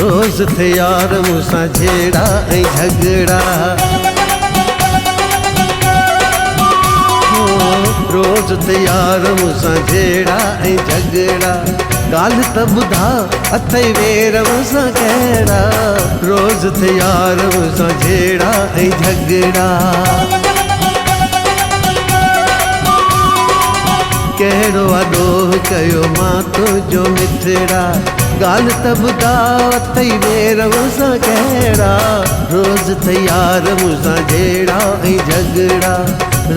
रोज़ थे यार मूंसां झेड़ा ऐं झगड़ा। रोज़ थे यार मूंसां झेड़ा ऐं झगड़ा। ॻाल्हि त ॿुधा अथई वेर मूंसां कहिड़ा। रोज़ थे यार मूंसां झेड़ा ऐं झगड़ा। कहिड़ो अॾोह कयो मां तुंहिंजो मिठड़ा। ॻाल्हि त ॿुधा अथई वेर मूंसां कहिड़ा। रोज़ थे यार मूंसां झेड़ा ऐं झगड़ा।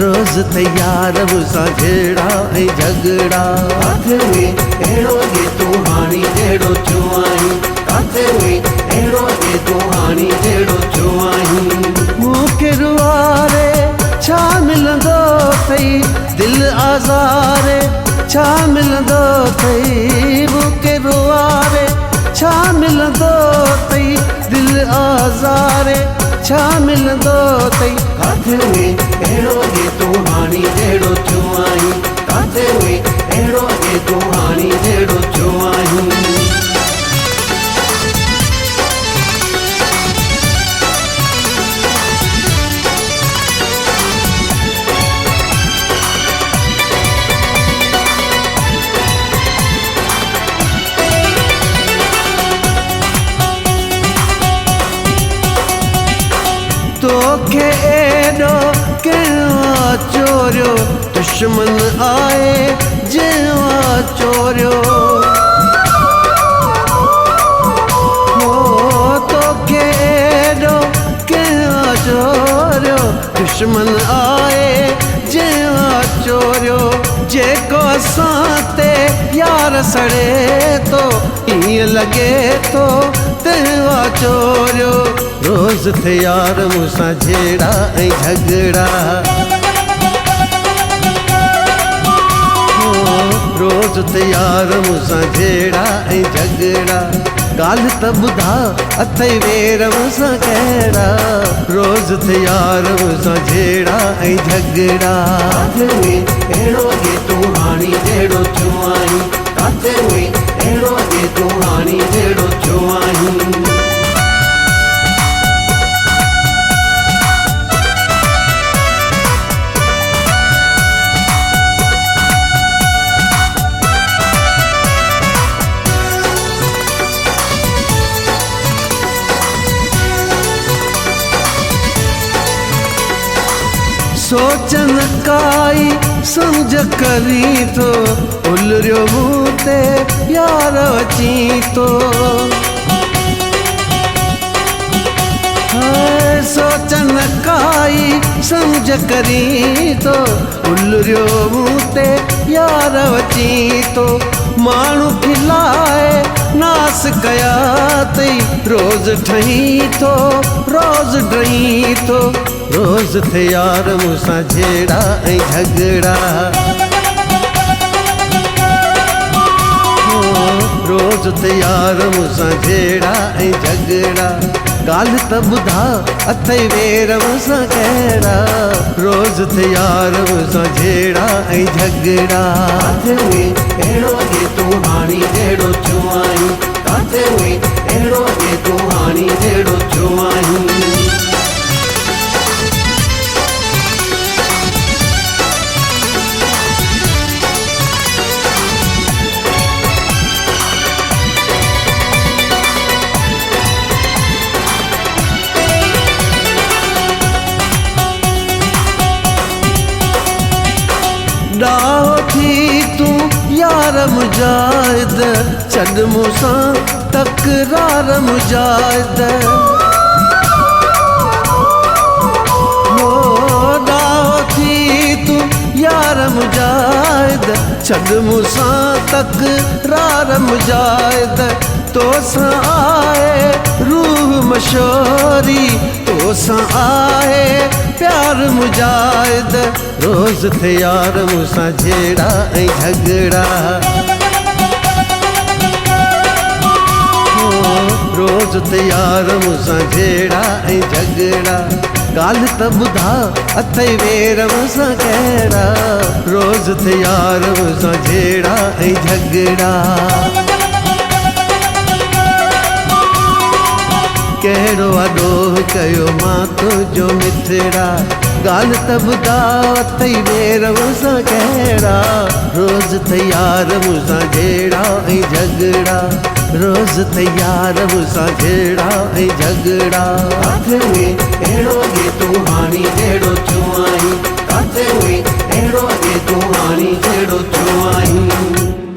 रोज़ थे यार मूंसां झेड़ा ऐं झगड़ा। काथे हुई अहिड़ो जे तूं हाणी जहिड़ो थियो आहीं। काथे हुई अहिड़ो जे तूं हाणी जहिड़ो थियो आहीं। मूंखे रुआरे छा मिलंदो अथई दिलि आज़ारे। छा मिलंदो अथई मूंखे रुआरे। छा मिलंदो अथई दिलि आज़ारे। छा मिलंदो अथई। काथे हुई अहिड़ो जे तूं हाणी जहिड़ो थियो आहीं। काथे हुई अहिड़ो जे तूं हाणी जहिड़ो थियो आहीं। तोखे एॾो कंहिं चोरियो दुश्मन आए जंहिं चोरियो। तोखे एॾो कंहिं चोरियो दुश्मन आए जंहिं चोरियो। जेको असां ते यार सड़े थो ईअं लॻे थो तंहिं चोरियो। रोज़ थे यार मूंसां झेड़ा ऐं झगड़ा। रोज़ थे यार मूंसां झेड़ा ऐं झगड़ा। ॻाल्हि त ॿुधा अथई वेर मूंसां कहिड़ा। रोज़ थे यार मूंसां झेड़ा ऐं झगड़ा। काथे हुई अहिड़ो जे तूं हाणी जहिड़ो थियो आहीं। काथे हुई अहिड़ो जे तूं हाणी जहिड़ो थियो आहीं। सोचन काई सम्झ करी थो उलरियो मूं ते प्यार अची थो। सोचन काई सम्झ करी थो उलरियो मूं ते प्यार अची थो। माण्हू खिलाए नास कया अथई रोज़ ठही थो रोज़ डही थो। रोज़ थे यार मूंसां झेड़ा ऐं झगड़ा। रोज़ थे यार मूंसां झेड़ा ऐं झगड़ा। ॻाल्हि त ॿुधा अथई वेर मूंसां कहिड़ा। रोज़ थे यार मूंसां झेड़ा ऐं झगड़ा। काथे हुई अहिड़ो जे तूं हाणी जहिड़ो थियो आहीं। काथे हुई अहिड़ो जे तूं हाणी जहिड़ो थियो आहीं। ॾाहो थी तूं यार मुजाहिद छॾ मूंसां तकरार मुजाहिद। ॾाहो थी तूं यार मुजाहिद छॾ मूंसां तकरार मुजाहिद। तोसां आहे रूह मशोरी तोसां आहे प्यार मुजाहिद। रोज़ थे यार मूंसां झेड़ा ऐं झगड़ा। रोज़ थे यार मूंसां झेड़ा ऐं झगड़ा। ॻाल्हि त ॿुधा अथई वेर मूंसां कहिड़ा। रोज़ थे यार मूंसां झेड़ा ऐं झगड़ा। अहिड़ो अॾोह कयो मां तुंहिंजो मिठड़ा ॻाल्हि त ॿुधाव अथई वेर मूंसां कहिड़ा रोज़ तयार मूंसां जहिड़ा ऐं झगड़ा रोज़ तयार मूंसां जहिड़ा ऐं झगड़ा काथे हुई अहिड़ो अॻे तूं हाणी जहिड़ो थियो आहीं काथे हुई अहिड़ो अॻे तूं हाणी जहिड़ो थियो आहीं